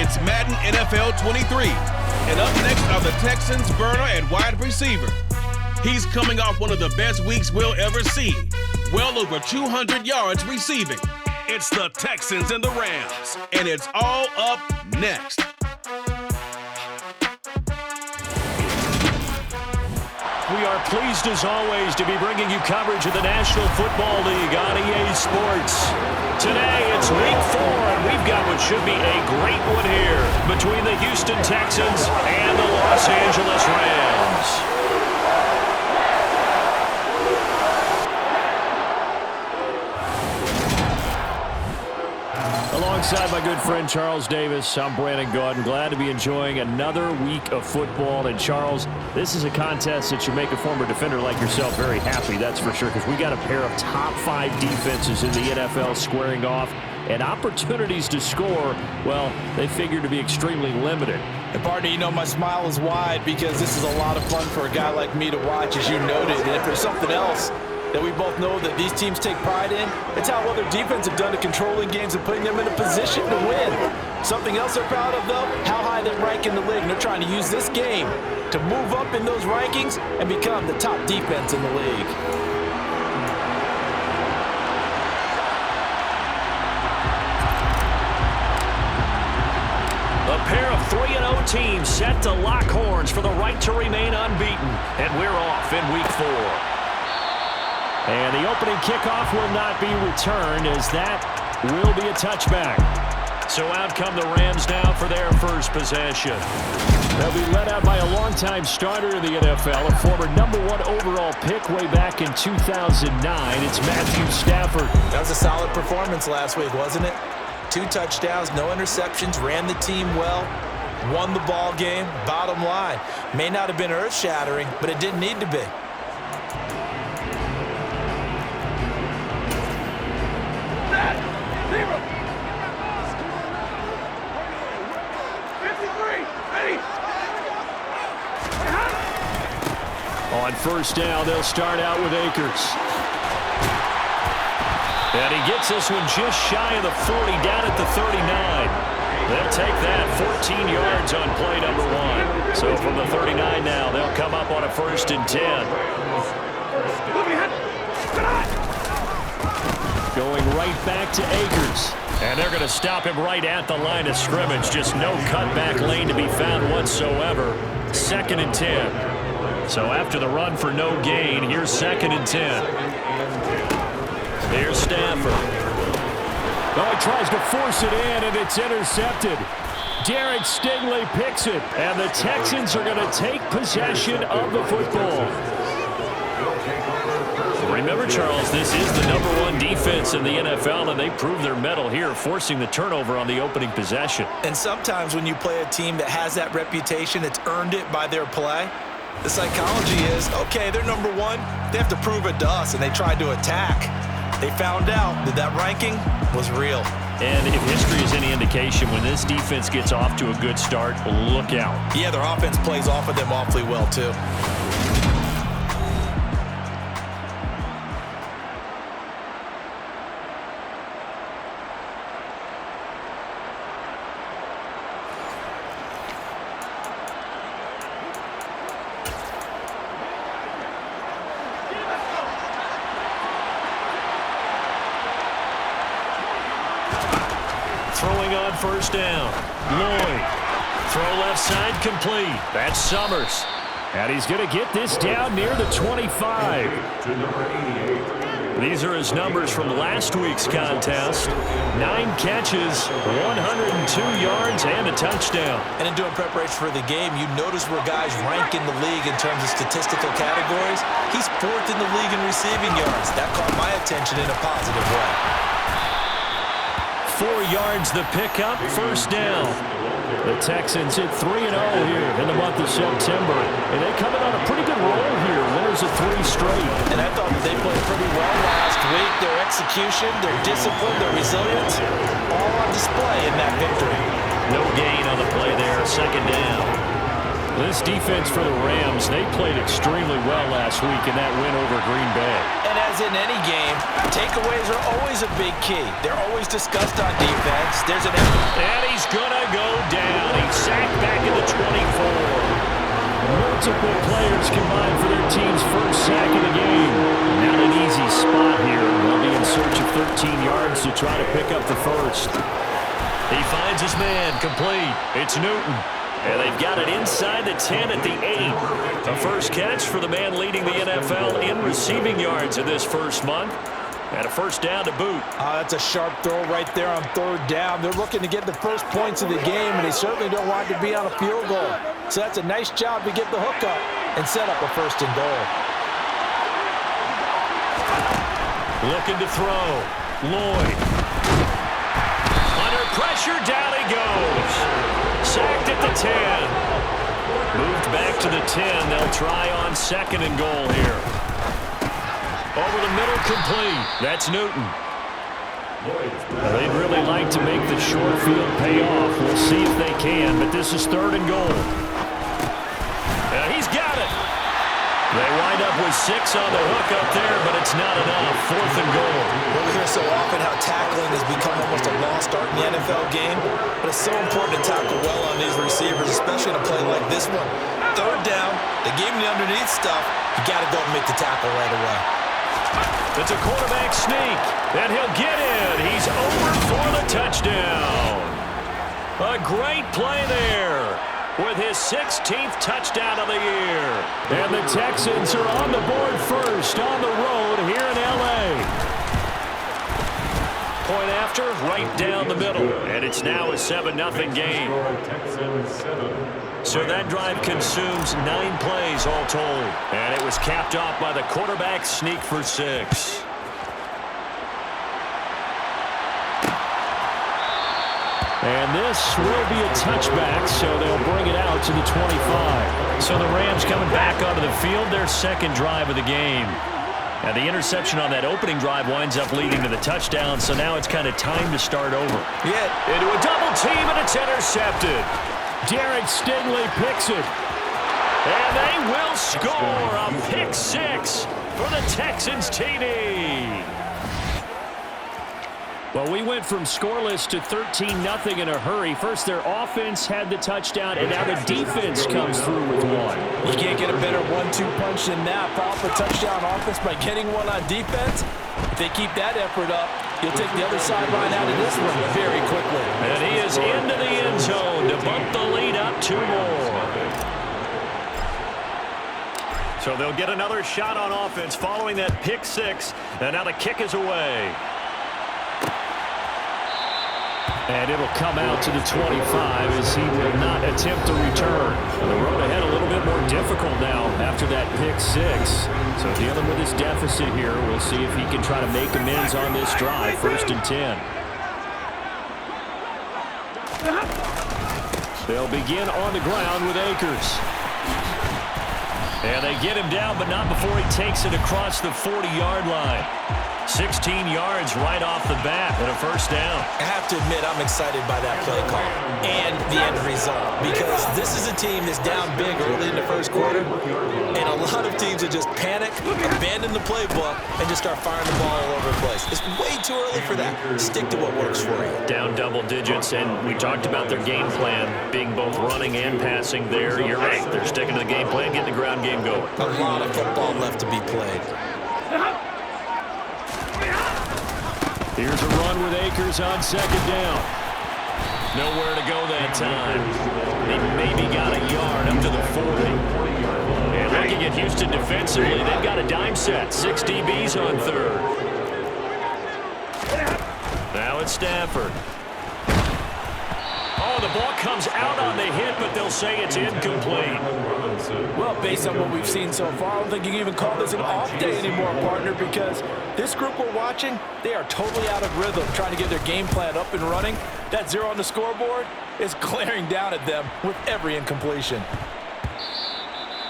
It's Madden NFL 23. And up next are the Texans' burner at wide receiver. He's coming off one of the best weeks we'll ever see. Well over 200 yards receiving. It's the Texans and the Rams. And it's all up next. We are pleased as always to be bringing you coverage of the National Football League on EA Sports. Today it's week 4 and we've got what should be a great one here between the Houston Texans and the Los Angeles Rams. Alongside my good friend Charles Davis, I'm Brandon Gaudin. Glad to be enjoying another week of football. And Charles, this is a contest that should make a former defender like yourself very happy, that's for sure, because we got a pair of top 5 defenses in the NFL squaring off, and opportunities to score, well, they figure to be extremely limited. And partner, you know, my smile is wide because this is a lot of fun for a guy like me to watch, as you noted. And if there's something else that we both know that these teams take pride in, it's how well their defense have done to controlling games and putting them in a position to win. Something else they're proud of, though, how high they rank in the league. And they're trying to use this game to move up in those rankings and become the top defense in the league. A pair of 3-0 teams set to lock horns for the right to remain unbeaten. And we're off in week 4. And the opening kickoff will not be returned, as that will be a touchback. So out come the Rams now for their first possession. They'll be led out by a longtime starter in the NFL, a former #1 overall pick way back in 2009. It's Matthew Stafford. That was a solid performance last week, wasn't it? 2 touchdowns, no interceptions, ran the team well, won the ball game. Bottom line, may not have been earth-shattering, but it didn't need to be. On first down, they'll start out with Akers. And he gets this one just shy of the 40, down at the 39. They'll take that 14 yards on play number 1. So from the 39 now, they'll come up on a 1st and 10. Going right back to Akers. And they're going to stop him right at the line of scrimmage. Just no cutback lane to be found whatsoever. 2nd and 10. So after the run for no gain, here's 2nd and 10. Here's Stafford. Oh, he tries to force it in, and it's intercepted. Derek Stingley picks it, and the Texans are going to take possession of the football. Remember, Charles, this is the #1 defense in the NFL, and they prove their mettle here, forcing the turnover on the opening possession. And sometimes when you play a team that has that reputation, it's earned it by their play. The psychology is, okay, they're #1. They have to prove it to us, and they tried to attack. They found out that that ranking was real. And if history is any indication, when this defense gets off to a good start, look out. Yeah, their offense plays off of them awfully well, too. Throwing on first down. Lloyd. Throw left side complete. That's Summers. And he's going to get this down near the 25. These are his numbers from last week's contest. 9 catches, 102 yards, and a touchdown. And in doing preparation for the game, you notice where guys rank in the league in terms of statistical categories. He's 4th in the league in receiving yards. That caught my attention in a positive way. 4 yards the pickup, first down. The Texans hit 3-0 here in the month of September. And they come in on a pretty good roll here. Winners of 3 straight. And I thought that they played pretty well last week. Their execution, their discipline, their resilience, all on display in that victory. No gain on the play there, 2nd down. This defense for the Rams, they played extremely well last week in that win over Green Bay. And as in any game, takeaways are always a big key. They're always discussed on defense. And he's going to go down. He's sacked back in the 24. Multiple players combined for their team's first sack of the game. Not an easy spot here. They'll be in search of 13 yards to try to pick up the first. He finds his man, complete. It's Newton. And they've got it inside the 10 at the 8. A first catch for the man leading the NFL in receiving yards in this first month. And a first down to boot. That's a sharp throw right there on third down. They're looking to get the first points of the game, and they certainly don't want to be on a field goal. So that's a nice job to get the hook up and set up a first and goal. Looking to throw. Lloyd. Under pressure, down he goes. Sacked at the 10. Moved back to the 10. They'll try on second and goal here. Over the middle, complete. That's Newton. They'd really like to make the short field pay off. We'll see if they can, but this is third and goal. He's got it. They wind up with 6 on the hook up there, but it's not enough. Fourth and goal. Well, we hear so often how tackling has become almost a lost art in the NFL game, but it's so important to tackle well on these receivers, especially in a play like this one. Third down, they gave him the underneath stuff. You got to go and make the tackle right away. It's a quarterback sneak, and he'll get in. He's over for the touchdown. A great play there with his 16th touchdown of the year. And the Texans are on the board first on the road here in L.A. Point after, right down the middle. And it's now a 7-0 game. So that drive consumes 9 plays all told. And it was capped off by the quarterback sneak for 6. And this will be a touchback, so they'll bring it out to the 25. So the Rams coming back onto the field, their second drive of the game. And the interception on that opening drive winds up leading to the touchdown, so now it's kind of time to start over. Yeah. Into a double team, and it's intercepted. Derek Stingley picks it. And they will score a pick 6 for the Texans TD. Well, we went from scoreless to 13-0 in a hurry. First, their offense had the touchdown, and now the defense comes through with one. You can't get a better 1-2 punch than that. Foul for touchdown offense by getting one on defense. If they keep that effort up, you'll take the other sideline out of this one very quickly. And he is into the end zone to bump the lead up 2 more. So they'll get another shot on offense following that pick 6, and now the kick is away. And it'll come out to the 25 as he will not attempt to return. And the road ahead a little bit more difficult now after that pick 6. So dealing with his deficit here, we'll see if he can try to make amends on this drive. 1st and 10. They'll begin on the ground with Akers. And they get him down, but not before he takes it across the 40-yard line. 16 yards right off the bat and a first down. I have to admit, I'm excited by that play call and the end result, because this is a team that's down big early in the first quarter, and a lot of teams will just panic, abandon the playbook, and just start firing the ball all over the place. It's way too early for that. Stick to what works for you. Down double digits, and we talked about their game plan being both running and passing there. You're right. They're sticking to the game plan, getting the ground game going. A lot of football left to be played. Here's a run with Akers on 2nd down. Nowhere to go that time. They maybe got a yard up to the 40. And looking at Houston defensively, they've got a dime set. 6 DBs on 3rd. Now it's Stafford. Oh, the ball comes out on the hit, but they'll say it's incomplete. Well, based on what we've seen so far, I don't think you can even call this an off day anymore, partner, because this group we're watching, they are totally out of rhythm, trying to get their game plan up and running. That 0 on the scoreboard is glaring down at them with every incompletion.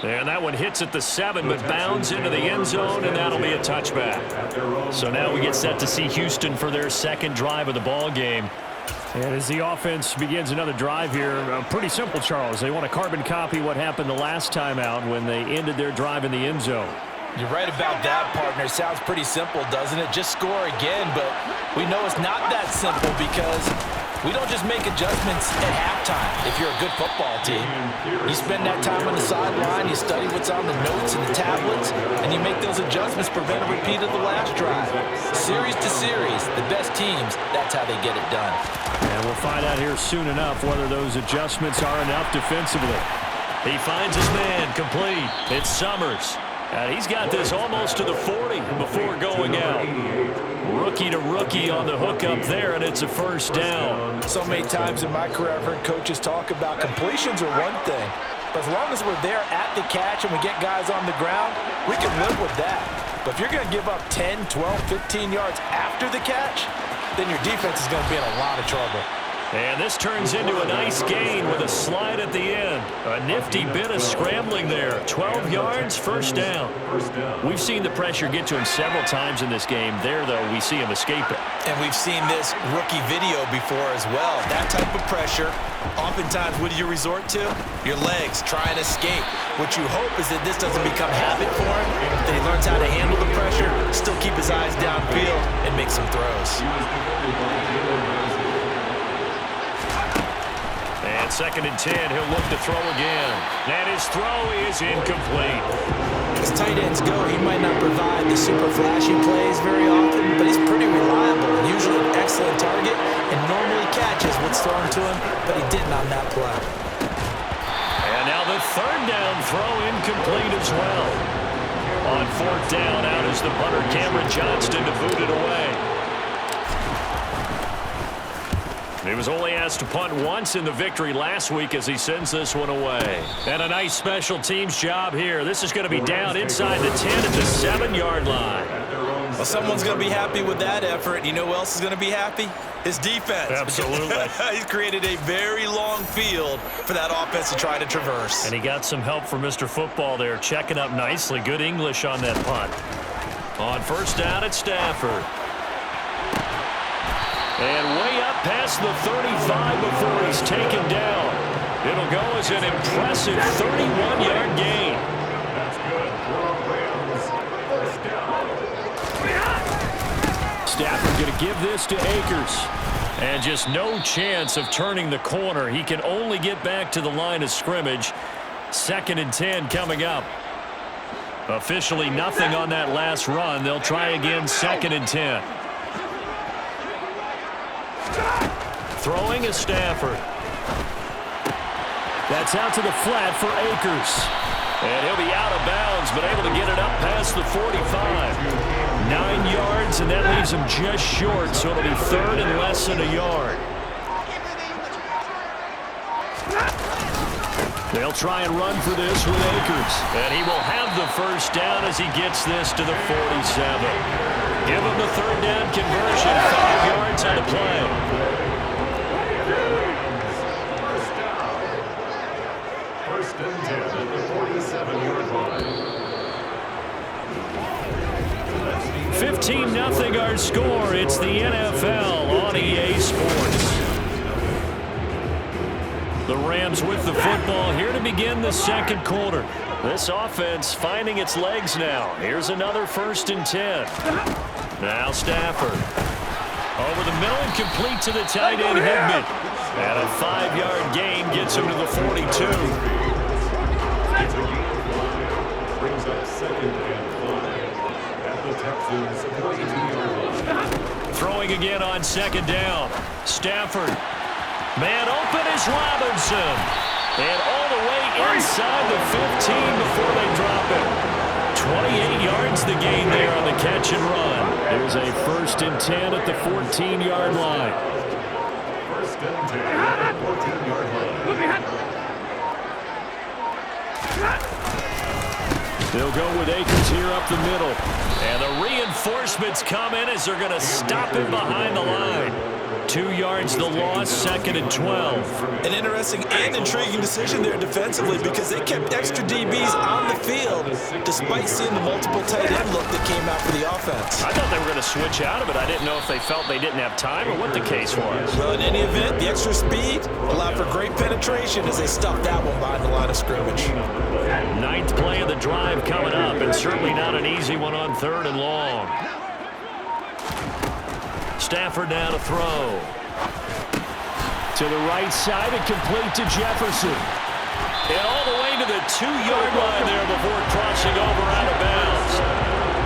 And that one hits at the 7, but bounds into the end zone, and that'll be a touchback. So now we get set to see Houston for their second drive of the ball game. And as the offense begins another drive here, pretty simple, Charles. They want to carbon copy what happened the last time out when they ended their drive in the end zone. You're right about that, partner. Sounds pretty simple, doesn't it? Just score again, but we know it's not that simple because we don't just make adjustments at halftime if you're a good football team. You spend that time on the sideline, you study what's on the notes and the tablets, and you make those adjustments, prevent a repeat of the last drive. Series to series, the best teams, that's how they get it done. And we'll find out here soon enough whether those adjustments are enough defensively. He finds his man complete. It's Summers. And he's got this almost to the 40 before going out. Rookie to rookie on the hookup there, and it's a first down. So many times in my career, I've heard coaches talk about completions are one thing. But as long as we're there at the catch and we get guys on the ground, we can live with that. But if you're going to give up 10, 12, 15 yards after the catch, then your defense is going to be in a lot of trouble. And this turns into a nice gain with a slide at the end. A nifty bit of scrambling there. 12 yards, first down. We've seen the pressure get to him several times in this game. There, though, we see him escape it. And we've seen this rookie video before as well. That type of pressure, oftentimes, what do you resort to? Your legs, try and escape. What you hope is that this doesn't become habit for him, that he learns how to handle the pressure, still keep his eyes downfield, and make some throws. And 2nd and 10, he'll look to throw again. And his throw is incomplete. As tight ends go, he might not provide the super flashy plays very often, but he's pretty reliable, usually an excellent target, and normally catches what's thrown to him, but he didn't on that play. And now the 3rd down throw incomplete as well. On 4th down, out is the punter Cameron Johnston to boot it away. He was only asked to punt once in the victory last week as he sends this one away. And a nice special teams job here. This is going to be down inside the 10 at the 7-yard line. Well, someone's going to be happy with that effort. You know who else is going to be happy? His defense. Absolutely. He's created a very long field for that offense to try to traverse. And he got some help from Mr. Football there, checking up nicely. Good English on that punt. On 1st down, it's Stafford. And way up past the 35 before he's taken down. It'll go as an impressive 31-yard gain. That's good. Stafford going to give this to Akers. And just no chance of turning the corner. He can only get back to the line of scrimmage. 2nd and 10 coming up. Officially nothing on that last run. They'll try again 2nd and 10. Throwing is Stafford. That's out to the flat for Akers. And he'll be out of bounds, but able to get it up past the 45. 9 yards, and that leaves him just short, so it'll be 3rd and less than a yard. They'll try and run for this with Akers. And he will have the first down as he gets this to the 47. Give him the 3rd down conversion. 5 yards on the play. First and 10 at the 47-yard line. 15-0 our score. It's the NFL on EA Sports. The Rams with the football here to begin the 2nd quarter. This offense finding its legs now. Here's another 1st and 10. Now Stafford. Over the middle and complete to the tight end Higman. And a 5-yard gain gets him to the 42. Brings up 2nd and 5 at the Texans 22-yard line. Throwing again on 2nd down. Stafford. Man open is Robinson. And all the way inside the 15 before they drop it. 28 yards the gain there on the catch and run. There's a 1st and 10 at the 14-yard line. 1st and 10 at the 14-yard line. They'll go with Akers here up the middle. And the reinforcements come in as they're going to stop him behind the line. 2 yards the loss, 2nd and 12. An interesting and intriguing decision there defensively because they kept extra DBs on the field despite seeing the multiple tight end look that came out for the offense. I thought they were going to switch out of it. I didn't know if they felt they didn't have time or what the case was. Well, in any event, the extra speed allowed for great penetration as they stuffed that one behind the line of scrimmage. 9th play of the drive coming up, and certainly not an easy one on 3rd and long. Stafford now to throw. To the right side and complete to Jefferson. And all the way to the 2-yard line there before crossing over out of bounds.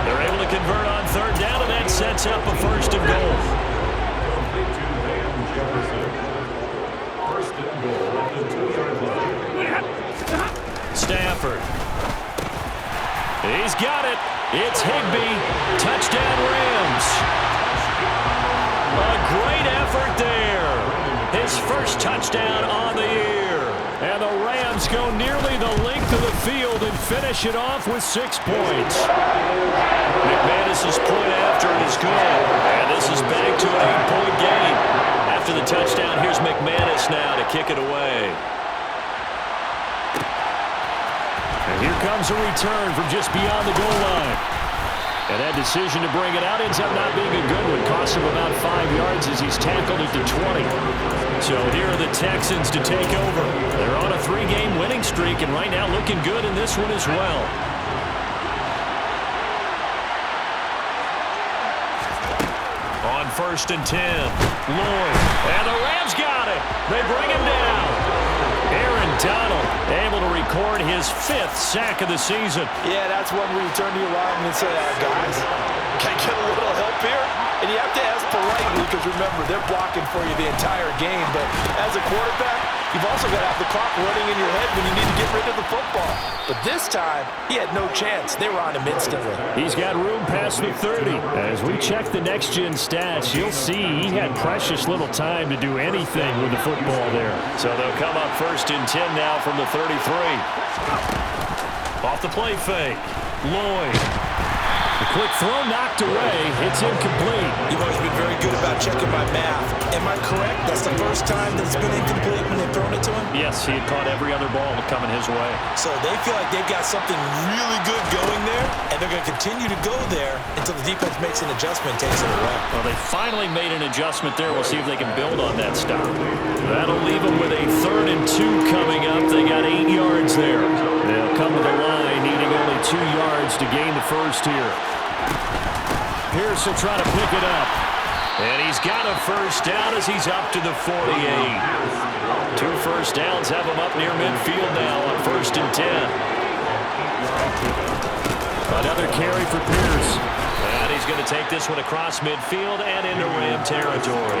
They're able to convert on 3rd down, and that sets up a 1st and goal. Stafford. He's got it. It's Higbee. Touchdown Rams. A great effort there. His first touchdown on the year. And the Rams go nearly the length of the field and finish it off with 6 points. McManus's point after is good. And this is back to an 8-point game. After the touchdown, here's McManus now to kick it away. And here comes a return from just beyond the goal line. And that decision to bring it out ends up not being a good one. Costs him about 5 yards as he's tackled at the 20. So here are the Texans to take over. They're on a 3-game winning streak and right now looking good in this one as well. On 1st and 10, Lloyd. And the Rams got it. They bring him down. Aaron Donald able to record his 5th sack of the season. Yeah, that's one where you turn to your lineman and say, guys, can I get a little help here? And you have to ask politely because, remember, they're blocking for you the entire game. But as a quarterback, you've also got to have the clock running in your head when you need to get rid of the football. But this time, he had no chance. They were on him instantly. He's got room past the 30. As we check the next-gen stats, you'll see he had precious little time to do anything with the football there. So they'll come up 1st and 10 now from the 33. Off the play fake. Lloyd. The quick throw knocked away. It's incomplete. You've always been very good about checking my math. Am I correct? That's the first time that it's been incomplete when they've thrown it to him? Yes, he had caught every other ball coming his way. So they feel like they've got something really good going there, and they're going to continue to go there until the defense makes an adjustment and takes it away. Well, they finally made an adjustment there. We'll see if they can build on that stop. That'll leave them with a 3rd and 2 coming up. They got 8 yards there. They'll come to the line needing only 2 yards to gain the first here. Pierce will try to pick it up. And he's got a 1st down as he's up to the 48. 2 first downs have him up near midfield now on 1st and 10. Another carry for Pierce. And he's going to take this one across midfield and into Ram territory.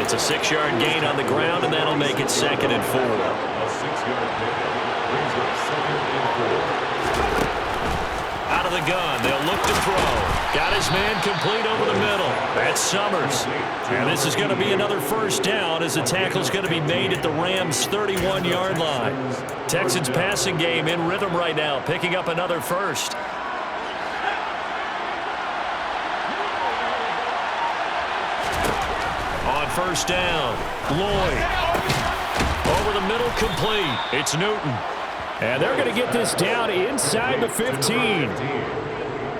It's a 6-yard gain on the ground, and that'll make it 2nd and 4. Out of the gun, they'll look to throw. Got his man complete over the middle. That's Summers. And this is going to be another 1st down as the tackle's going to be made at the Rams' 31-yard line. Texans passing game in rhythm right now, picking up another 1st. On 1st down, Lloyd. Over the middle, complete. It's Newton. And they're going to get this down inside the 15.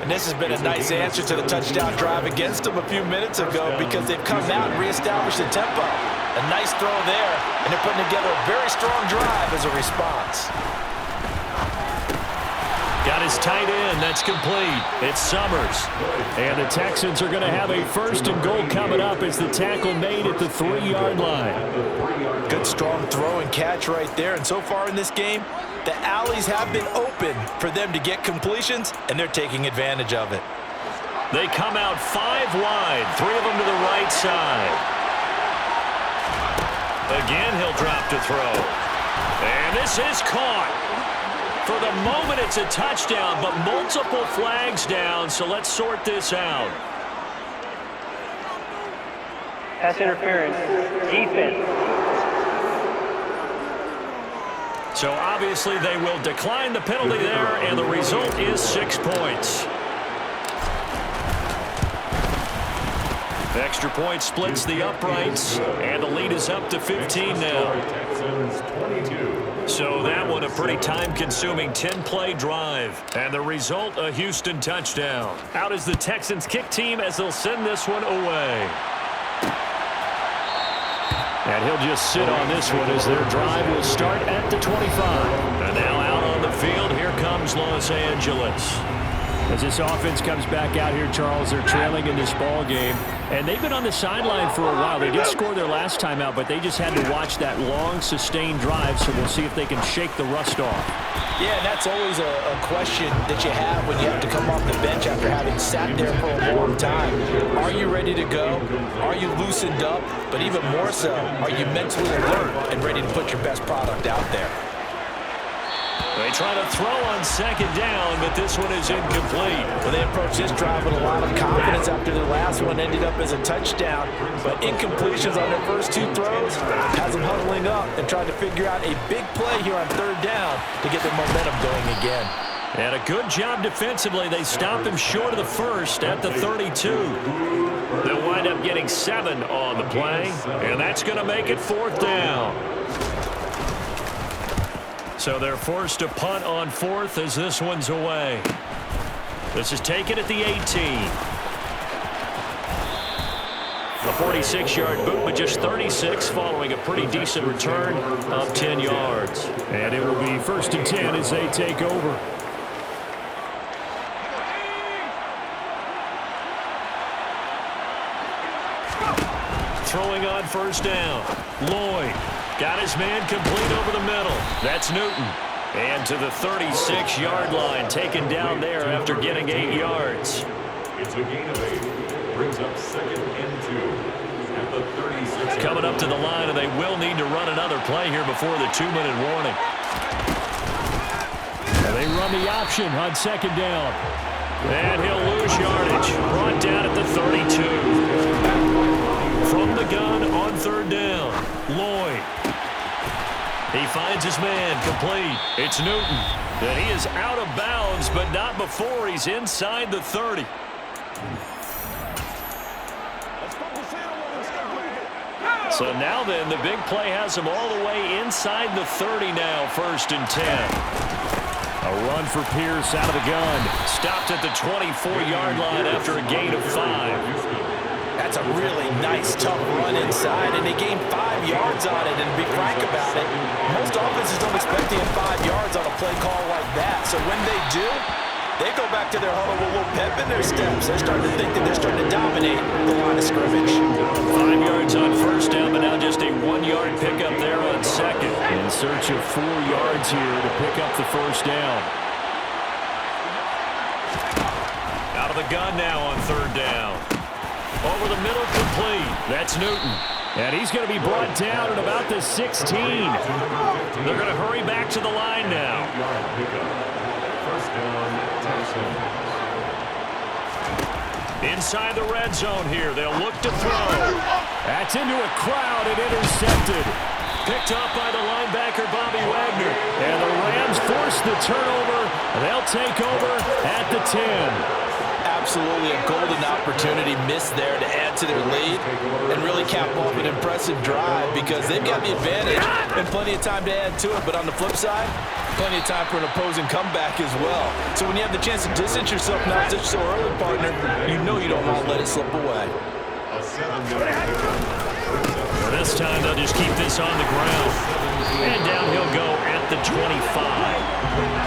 And this has been a nice answer to the touchdown drive against them a few minutes ago because they've come out and reestablished the tempo. A nice throw there, and they're putting together a very strong drive as a response. Got his tight end. That's complete. It's Summers. And the Texans are going to have a 1st and goal coming up as the tackle made at the 3-yard line. Good strong throw and catch right there. And so far in this game, the alleys have been open for them to get completions, and they're taking advantage of it. They come out 5 wide, 3 of them to the right side. Again, he'll drop to throw. And this is caught. For the moment, it's a touchdown, but multiple flags down, so let's sort this out. Pass interference. Defense. So obviously they will decline the penalty there, and the result is 6 points. Extra point splits the uprights, and the lead is up to 15 now. So that one a pretty time-consuming 10-play drive. And the result, a Houston touchdown. Out is the Texans kick team as they'll send this one away. And he'll just sit on this one as their drive will start at the 25. And now out on the field, here comes Los Angeles. As this offense comes back out here, Charles, they're trailing in this ball game. And they've been on the sideline for a while. They did score their last time out, but they just had to watch that long, sustained drive, so we'll see if they can shake the rust off. Yeah, and that's always a question that you have when you have to come off the bench after having sat there for a long time. Are you ready to go? Are you loosened up? But even more so, are you mentally alert and ready to put your best product out there? They try to throw on second down, but this one is incomplete. Well, they approached this drive with a lot of confidence after their last one ended up as a touchdown. But incompletions on their first two throws has them huddling up and trying to figure out a big play here on third down to get their momentum going again. And a good job defensively. They stop him short of the first at the 32. They'll wind up getting 7 on the play, and that's going to make it fourth down. So they're forced to punt on fourth as this one's away. This is taken at the 18. The 46-yard boot, but just 36 following a pretty decent return of 10 yards. And it will be 1st and 10 as they take over. Throwing on first down. Lloyd got his man complete over the middle. That's Newton. And to the 36-yard line, taken down there after getting 8 yards. It's a gain of 8. Brings up 2nd and 2 at the 36. Coming up to the line, and they will need to run another play here before the 2-minute warning. And they run the option on second down. And he'll lose yardage. Brought down at the 32. From the gun on third down, Lloyd. He finds his man complete. It's Newton. And he is out of bounds, but not before he's inside the 30. So now then, the big play has him all the way inside the 30 now, 1st and 10. A run for Pierce out of the gun. Stopped at the 24-yard line after a gain of 5. That's a really nice, tough run inside, and they gained 5 yards on it. And to be frank about it, most offenses don't expect to get 5 yards on a play call like that. So when they do, they go back to their huddle with a little pep in their steps. They're starting to think that they're starting to dominate the line of scrimmage. 5 yards on first down, but now just a 1-yard pickup there on second. In search of 4 yards here to pick up the first down. Out of the gun now on third down. Over the middle, complete. That's Newton. And he's going to be brought down at about the 16. They're going to hurry back to the line now. First down, Texans. Inside the red zone here. They'll look to throw. That's into a crowd and intercepted. Picked up by the linebacker, Bobby Wagner. And the Rams force the turnover. They'll take over at the 10. Absolutely a golden opportunity missed there to add to their lead and really cap off an impressive drive because they've got the advantage and plenty of time to add to it. But on the flip side, plenty of time for an opposing comeback as well. So when you have the chance to distance yourself now just so early, partner, you know you don't want to let it slip away. This time they'll just keep this on the ground. And down he'll go at the 25.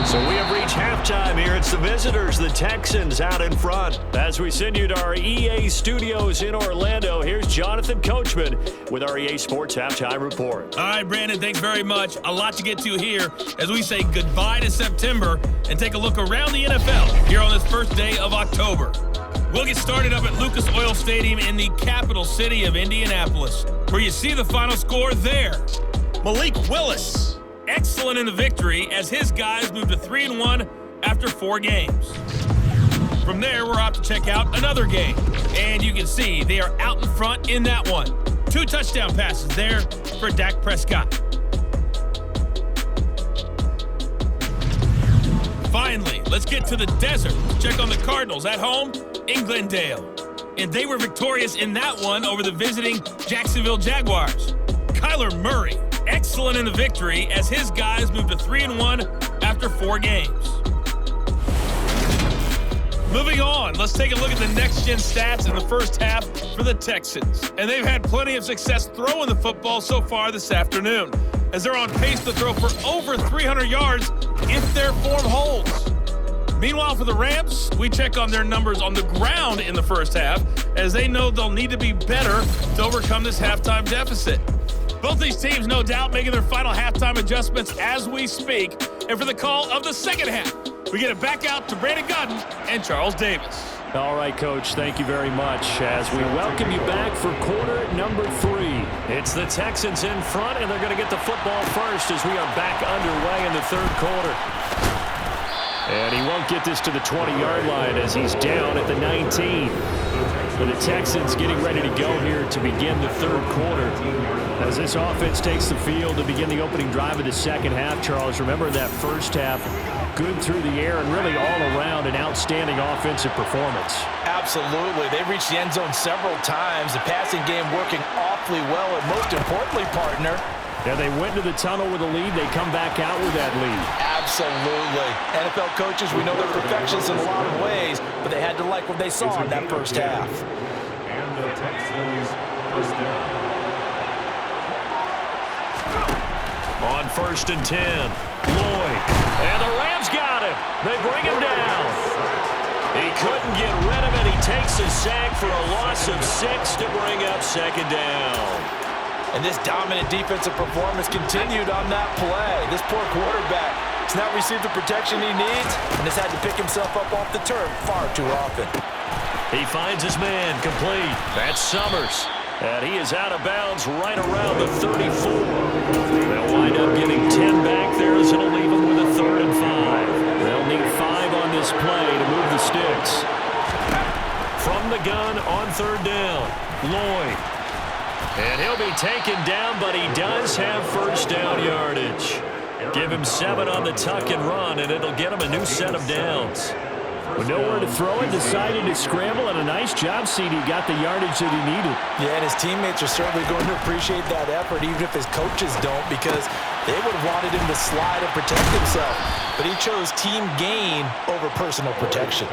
So we have reached halftime here. It's the visitors, the Texans, out in front. As we send you to our EA studios in Orlando, here's Jonathan Coachman with our EA Sports Halftime Report. All right, Brandon, thanks very much. A lot to get to here as we say goodbye to September and take a look around the NFL here on this first day of October. We'll get started up at Lucas Oil Stadium in the capital city of Indianapolis, where you see the final score there. Malik Willis, excellent in the victory as his guys move to 3-1 after 4 games. From there, we're off to check out another game, and you can see they are out in front in that one. 2 touchdown passes there for Dak Prescott. Finally, let's get to the desert. Check on the Cardinals at home in Glendale. and they were victorious in that one over the visiting Jacksonville Jaguars. Kyler Murray, excellent in the victory as his guys moved to 3-1 after 4 games. Moving on, let's take a look at the next-gen stats in the first half for the Texans. And they've had plenty of success throwing the football so far this afternoon, as they're on pace to throw for over 300 yards if their form holds. Meanwhile, for the Rams, we check on their numbers on the ground in the first half, as they know they'll need to be better to overcome this halftime deficit. Both these teams, no doubt, making their final halftime adjustments as we speak. And for the call of the second half, we get it back out to Brandon Godden and Charles Davis. All right, Coach, thank you very much as we welcome you back for quarter number 3. It's the Texans in front, and they're going to get the football first as we are back underway in the third quarter. And he won't get this to the 20-yard line as he's down at the 19. For the Texans getting ready to go here to begin the third quarter. As this offense takes the field to begin the opening drive of the second half, Charles, remember that first half, good through the air and really all around an outstanding offensive performance. Absolutely. They reached the end zone several times. The passing game working awfully well, and most importantly, partner, yeah, they went to the tunnel with a lead. They come back out with that lead. Absolutely. NFL coaches, we know they're perfectionists in a lot of ways, but they had to like what they saw in that first half. And the Texans first down. On 1st and 10, Lloyd. And the Rams got him. They bring him down. He couldn't get rid of it. He takes a sack for a loss of 6 to bring up second down. And this dominant defensive performance continued on that play. This poor quarterback has not received the protection he needs and has had to pick himself up off the turf far too often. He finds his man complete. That's Summers. And he is out of bounds right around the 34. They'll wind up getting 10 back there as it'll leave them with a 3rd and 5. They'll need 5 on this play to move the sticks. From the gun on 3rd down, Lloyd. And he'll be taken down, but he does have first down yardage. Give him 7 on the tuck and run, and it'll get him a new set of downs. With nowhere to throw it, decided to scramble, and a nice job, CD. Got the yardage that he needed. Yeah, and his teammates are certainly going to appreciate that effort, even if his coaches don't, because they would have wanted him to slide and protect himself. But he chose team gain over personal protection.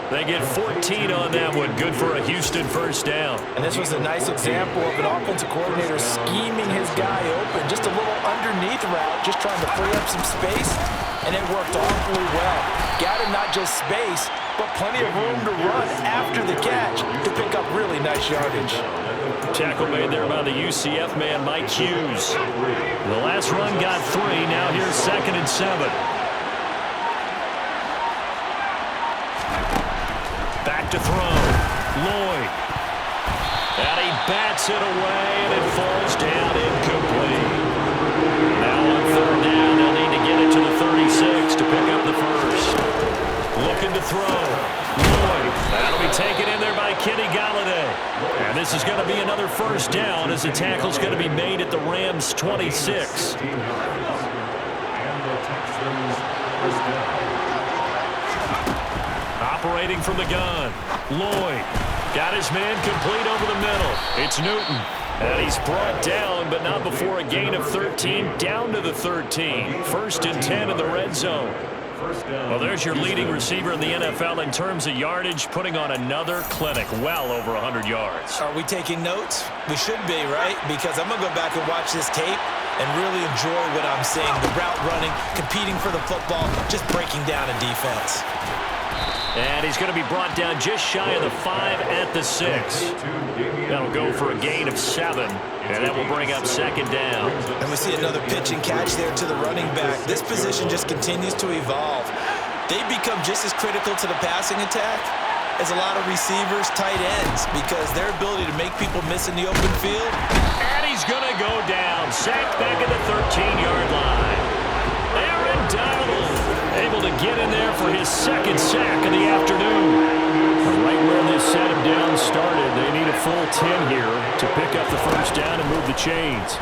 They get 14 on that one. Good for a Houston first down. And this was a nice example of an offensive coordinator scheming his guy open. Just a little underneath route, just trying to free up some space, and it worked awfully well. Got him not just space, but plenty of room to run after the catch to pick up really nice yardage. Tackle made there by the UCF man, Mike Hughes. The last run got 3. Now here's 2nd and 7. Back to throw. Lloyd. And he bats it away, and it falls down incomplete. Now on 3rd down, they'll need to get it to the 36 to pick up the first. Looking to throw. Lloyd. That'll be taken in there by Kenny Galladay. And this is going to be another first down as the tackle's going to be made at the Rams' 26. And the Texans first down. Operating from the gun. Lloyd. Got his man complete over the middle. It's Newton. And he's brought down, but not before a gain of 13, down to the 13. 1st and 10 in the red zone. Well, there's your leading receiver in the NFL in terms of yardage, putting on another clinic, well over 100 yards. Are we taking notes? We should be, right? Because I'm going to go back and watch this tape and really enjoy what I'm seeing. The route running, competing for the football, just breaking down a defense. And he's going to be brought down just shy of the 5 at the 6. That'll go for a gain of 7, and that will bring up 2nd down. And we see another pitch and catch there to the running back. This position just continues to evolve. They become just as critical to the passing attack as a lot of receivers, tight ends, because their ability to make people miss in the open field. And he's going to go down, sacked back at the 13-yard line. Aaron Donald able to get in there for his 2nd sack of the afternoon. Right where this set him down started, they need a full 10 here to pick up the first down and move the chains.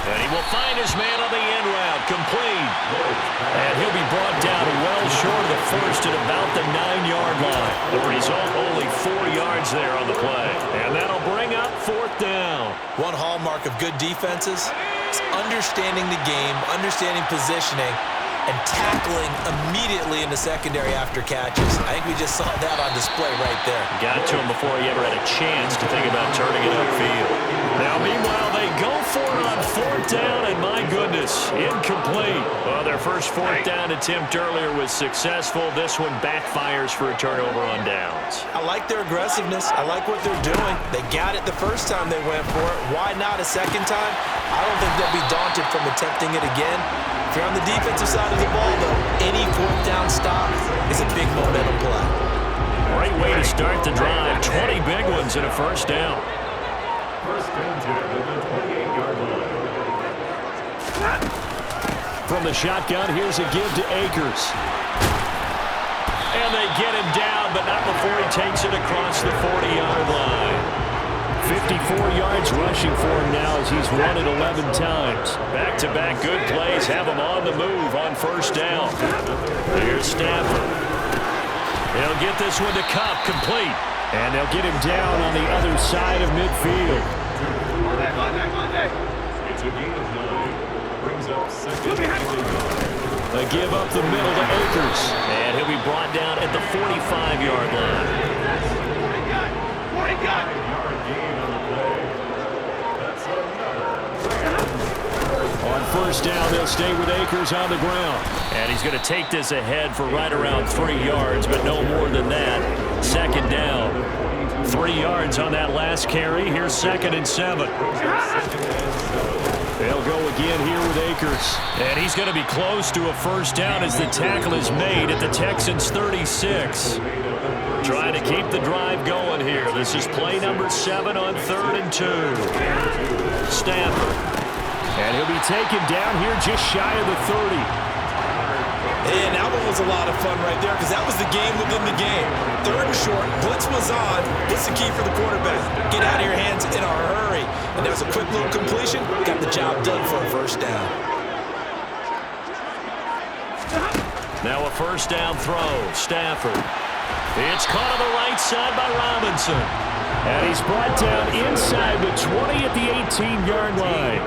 And he will find his man on the end route, complete. And he'll be brought down well short of the first at about the 9-yard line. The result, only 4 yards there on the play. And that'll bring up 4th down. One hallmark of good defenses is understanding the game, understanding positioning, and tackling immediately in the secondary after catches. I think we just saw that on display right there. Got to him before he ever had a chance to think about turning it upfield. Now, meanwhile, they go for it on 4th down, and my goodness, incomplete. Well, their first 4th down attempt earlier was successful. This one backfires for a turnover on downs. I like their aggressiveness. I like what they're doing. They got it the first time they went for it. Why not a second time? I don't think they'll be daunted from attempting it again. If you're on the defensive side of the ball, though, any 4th down stop is a big momentum play. Great way to start the drive. 20 big ones and a first down. First and 10 at the 28-yard line. From the shotgun, here's a give to Akers. And they get him down, but not before he takes it across the 40-yard line. 54 yards rushing for him now as he's run it 11 times. Back-to-back good plays have him on the move on first down. Here's Stafford. He'll get this one to Kupp, complete. And they'll get him down on the other side of midfield. It's a gain of 9. Brings up second. They give up the middle to Akers. And he'll be brought down at the 45-yard line. 40-yard gain on the play. That's another. On first down, they'll stay with Akers on the ground. And he's going to take this ahead for right around 3 yards, but no more than that. Second down. 3 yards on that last carry. Here's 2nd and 7. They'll go again here with Akers. And he's going to be close to a first down as the tackle is made at the Texans' 36. Trying to keep the drive going here. This is play number 7 on 3rd and 2. Stafford. And he'll be taken down here just shy of the 30. And that one was a lot of fun right there because that was the game within the game. 3rd and short, blitz was on. What's the key for the quarterback? Get out of your hands in a hurry. And there was a quick little completion. Got the job done for a first down. Now a first down throw. Stafford. It's caught on the right side by Robinson. And he's brought down inside the 20 at the 18-yard line.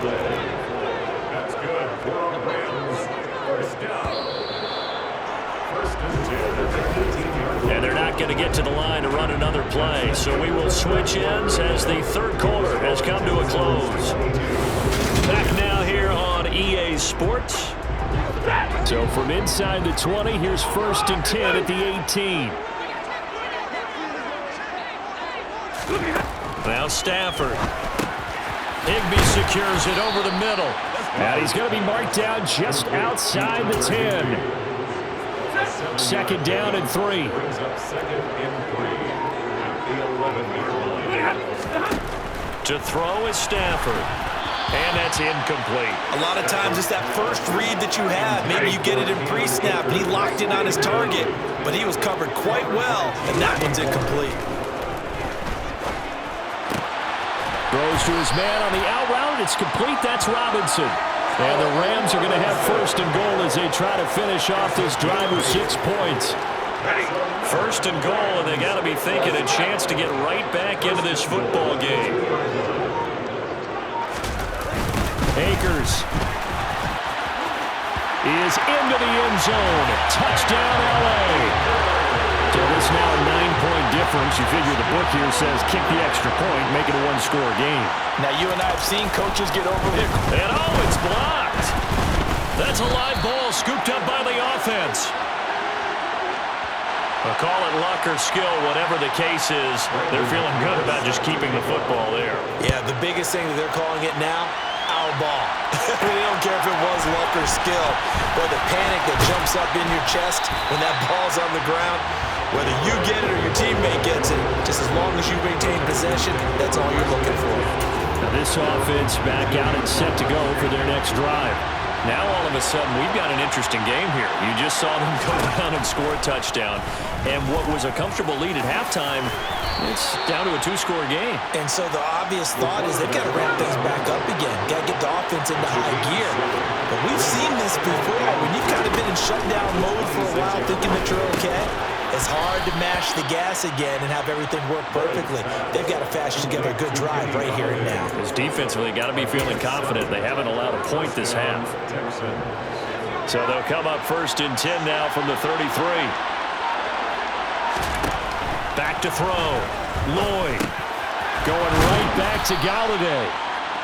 That's good for the Rams. First down. First and 10 at the 18-yard line. And they're not going to get to the line to run another play. So we will switch ends as the 3rd quarter has come to a close. Back now here on EA Sports. So from inside the 20, here's 1st and 10 at the 18. Now Stafford. Higbee secures it over the middle. And he's going to be marked down just outside the 10. 2nd down and 3. Brings up 2nd and 3 at the 11-yard line. To throw is Stafford. And that's incomplete. A lot of times it's that first read that you have. Maybe you get it in pre-snap and he locked in on his target, but he was covered quite well, and that one's incomplete. Throws to his man on the out route. It's complete. That's Robinson. And the Rams are going to have 1st and goal as they try to finish off this drive with 6 points. 1st and goal, and they got to be thinking a chance to get right back into this football game. Akers is into the end zone. Touchdown, L.A. So this now a 9-point difference. You figure the book here says kick the extra point, make it a 1-score game. Now, you and I have seen coaches get overlooked. And oh, it's blocked. That's a live ball scooped up by the offense. I'll call it luck or skill, whatever the case is. They're feeling good about just keeping the football there. Yeah, the biggest thing that they're calling it now, our ball. They don't care if it was luck or skill. Or the panic that jumps up in your chest when that ball's on the ground. Whether you get it or your teammate gets it, just as long as you maintain possession, that's all you're looking for. Now this offense back out and set to go for their next drive. Now all of a sudden we've got an interesting game here. You just saw them go down and score a touchdown. And what was a comfortable lead at halftime, it's down to a 2-score game. And so the obvious thought is they've got to ramp things back up again. Got to get the offense into high gear. But we've seen this before. When you've kind of been in shutdown mode for a while thinking that you're okay, it's hard to mash the gas again and have everything work perfectly. They've got to fashion together a good drive right here and now. Because defensively, got to be feeling confident. They haven't allowed a point this half. So they'll come up 1st and 10 now from the 33. Back to throw. Lloyd going right back to Galladay.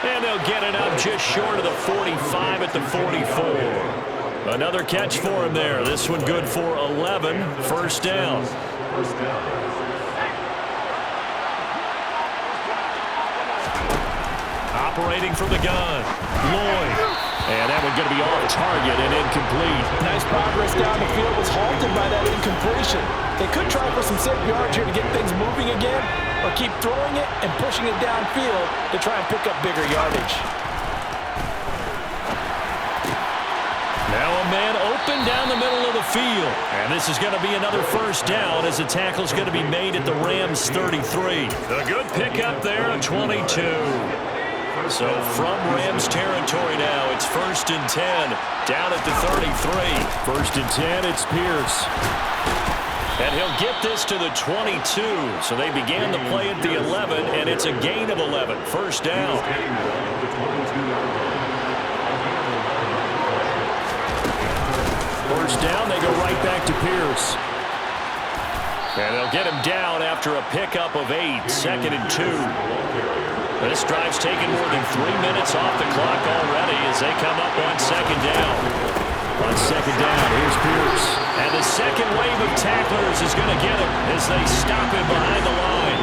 And they'll get it up just short of the 45 at the 44. Another catch for him there. This one good for 11. First down. Operating from the gun. Lloyd. And that one going to be off target and incomplete. Nice progress down the field, was halted by that incompletion. They could try for some safe yards here to get things moving again, or keep throwing it and pushing it downfield to try and pick up bigger yardage. Now a man open down the middle of the field. And this is going to be another first down as the tackle's going to be made at the Rams 33. A good pickup there at 22. So from Rams territory now, it's 1st and 10 down at the 33. 1st and 10, it's Pierce. And he'll get this to the 22. So they began the play at the 11, and it's a gain of 11. First down. First down, they go right back to Pierce. And they'll get him down after a pickup of 8, 2nd and 2. This drive's taken more than 3 minutes off the clock already as they come up on 2nd down. On 2nd down, here's Pierce. And the second wave of tacklers is going to get him as they stop him behind the line.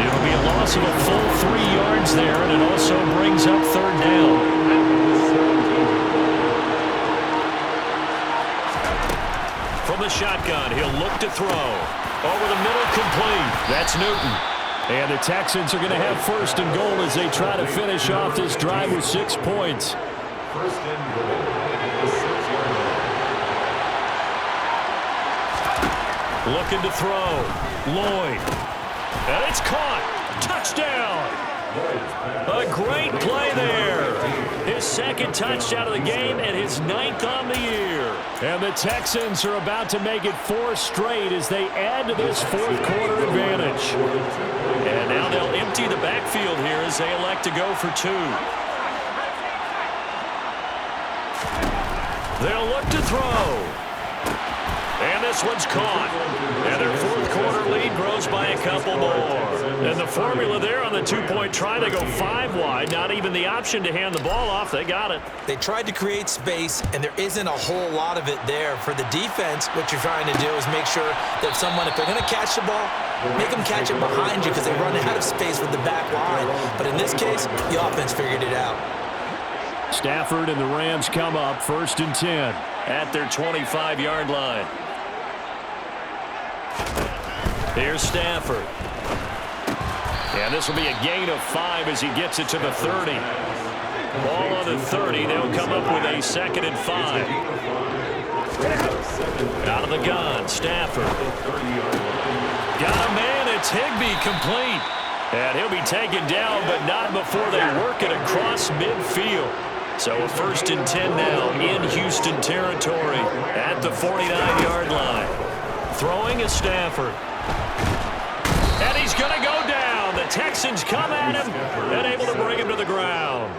It'll be a loss of a full 3 yards there, and it also brings up 3rd down. From the shotgun, he'll look to throw. Over the middle, complete. That's Newton. And the Texans are going to have 1st and goal as they try to finish off this drive with 6 points. 1st and goal. Looking to throw. Lloyd. And it's caught. Touchdown. A great play there. His 2nd touchdown of the game and his 9th on the year. And the Texans are about to make it 4 straight as they add to this 4th quarter advantage. And now they'll empty the backfield here as they elect to go for 2. They'll look to throw. And this one's caught. And their 4th quarter lead grows by a couple more. And the formula there on the 2-point try, they go 5 wide. Not even the option to hand the ball off. They got it. They tried to create space, and there isn't a whole lot of it there. For the defense, what you're trying to do is make sure that if they're going to catch the ball, make them catch it behind you because they run out of space with the back line. But in this case, the offense figured it out. Stafford and the Rams come up 1st and 10 at their 25-yard line. Here's Stafford. And this will be a gain of 5 as he gets it to the 30. Ball on the 30. They'll come up with a 2nd and 5. Out of the gun, Stafford. Got a man, it's Higbee, complete. And he'll be taken down, but not before they work it across midfield. So a 1st and 10 now in Houston territory at the 49-yard line. Throwing is Stafford. And he's going to go down. The Texans come at him and able to bring him to the ground.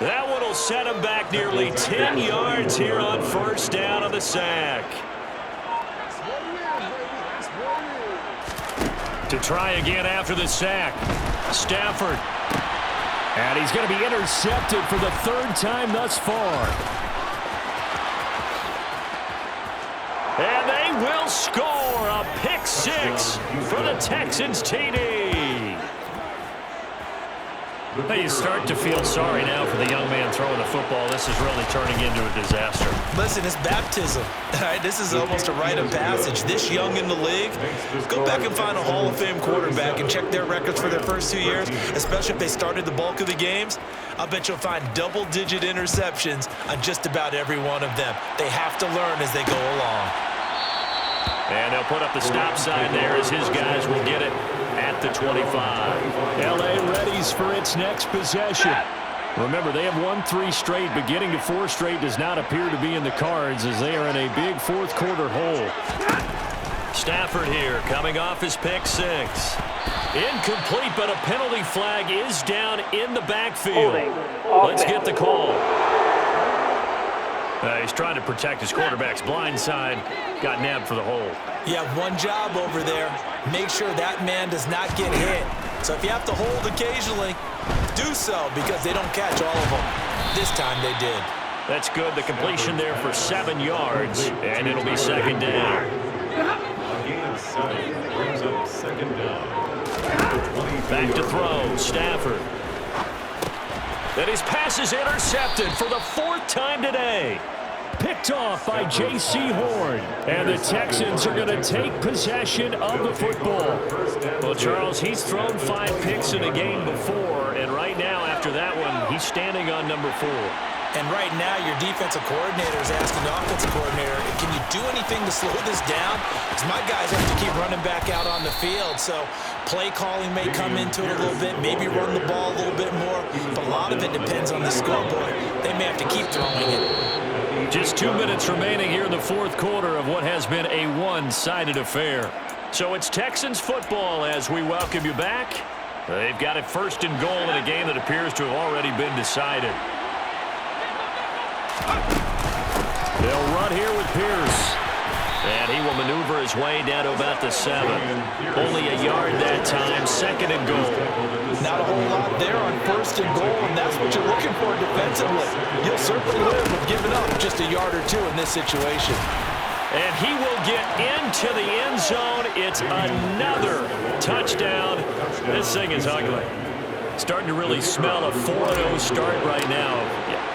That one will set him back nearly 10 yards here on 1st down on the sack. To try again after the sack. Stafford. And he's going to be intercepted for the 3rd time thus far. And they will score a pick 6 for the Texans TD. Hey, you start to feel sorry now for the young man throwing the football. This is really turning into a disaster. Listen, it's baptism. All right, this is almost a rite of passage. This young in the league, go back and find a Hall of Fame quarterback and check their records for their first 2 years, especially if they started the bulk of the games. I'll bet you'll find double-digit interceptions on just about every one of them. They have to learn as they go along. And they'll put up the stop sign there as his guys will get it at the 25. L.A. readies for its next possession. Remember, they have won 3 straight, but getting to 4 straight does not appear to be in the cards as they are in a big fourth-quarter hole. Stafford here coming off his pick 6. Incomplete, but a penalty flag is down in the backfield. Let's get the call. He's trying to protect his quarterback's blind side. Got nabbed for the hold. You have one job over there. Make sure that man does not get hit. So if you have to hold occasionally, do so because they don't catch all of them. This time they did. That's good. The completion there for 7 yards, and it'll be second down. Back to throw, Stafford. And his pass is intercepted for the 4th time today. Picked off by J.C. Horn. And the Texans are going to take possession of the football. Well, Charles, he's thrown 5 picks in a game before, and right now, after that one, he's standing on number 4. And right now, your defensive coordinator is asking the offensive coordinator, can you do anything to slow this down? Because my guys have to keep running back out on the field. So play calling may come into it a little bit, maybe run the ball a little bit more. But a lot of it depends on the scoreboard. They may have to keep throwing it. Just 2 minutes remaining here in the 4th quarter of what has been a one-sided affair. So it's Texans football as we welcome you back. They've got it 1st and goal in a game that appears to have already been decided. They'll run here with Pierce. And he will maneuver his way down to about the 7. Only a yard that time, 2nd and goal. Not a whole lot there on 1st and goal, and that's what you're looking for defensively. You'll certainly live with giving up just a yard or 2 in this situation. And he will get into the end zone. It's another touchdown. This thing is ugly. Starting to really smell a 4-0 start right now.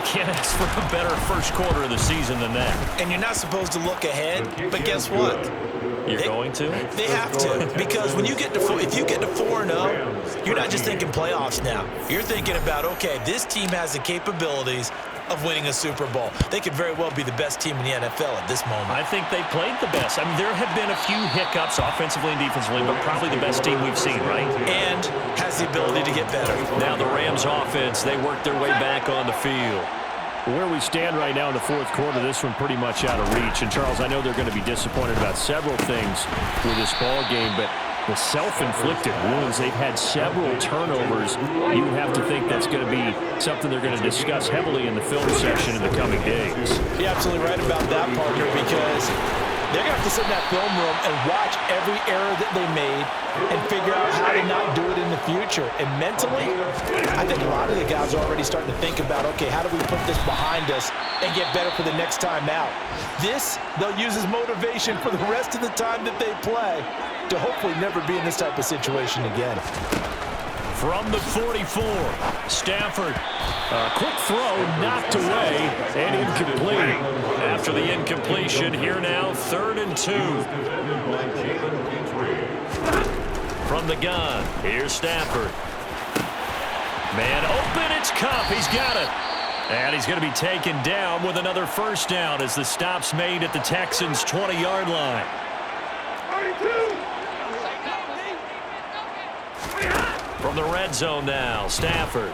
Can't ask for a better 1st quarter of the season than that. And you're not supposed to look ahead, but guess what? You're going to? They have to, because when you get to if you get to 4-0, you're not just thinking playoffs now. You're thinking about, okay, this team has the capabilities of winning a Super Bowl. They could very well be the best team in the NFL at this moment. I think they played the best. I mean, there have been a few hiccups offensively and defensively, but probably the best team we've seen, right? And has the ability to get better. Now the Rams offense, they work their way back on the field. Where we stand right now in the 4th quarter, this one pretty much out of reach. And, Charles, I know they're going to be disappointed about several things with this ball game, but the self-inflicted wounds, they've had several turnovers. You would have to think that's going to be something they're going to discuss heavily in the film section in the coming days. You're absolutely right about that, partner, because they're going to have to sit in that film room and watch every error that they made and figure out how to not do it in the future. And mentally, I think a lot of the guys are already starting to think about, okay, how do we put this behind us and get better for the next time out? This, they'll use as motivation for the rest of the time that they play to hopefully never be in this type of situation again. From the 44, Stafford. Quick throw, knocked away, and incomplete. After the incompletion, here now, 3rd and 2. From the gun, here's Stafford. Man open, it's Cup, he's got it. And he's going to be taken down with another 1st down as the stop's made at the Texans' 20-yard line. From the red zone now, Stafford.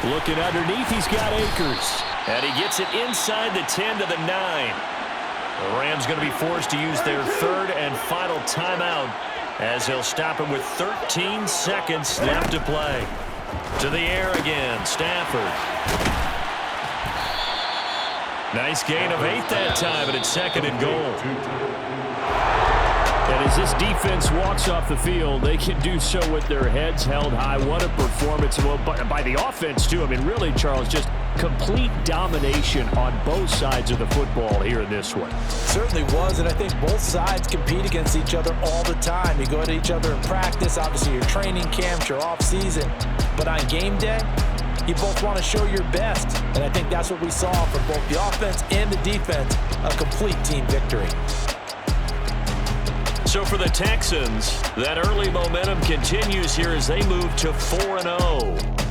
Looking underneath, he's got Akers. And he gets it inside the 10 to the 9. The Rams going to be forced to use their 3rd and final timeout as they'll stop him with 13 seconds left to play. To the air again, Stafford. Nice gain of 8 that time, and it's 2nd and goal. And as this defense walks off the field, they can do so with their heads held high. What a performance by the offense, too. I mean, really, Charles, just complete domination on both sides of the football here in this one. Certainly was, and I think both sides compete against each other all the time. You go at each other in practice, obviously your training camps, your off-season, but on game day, you both want to show your best, and I think that's what we saw from both the offense and the defense, a complete team victory. So for the Texans, that early momentum continues here as they move to 4-0.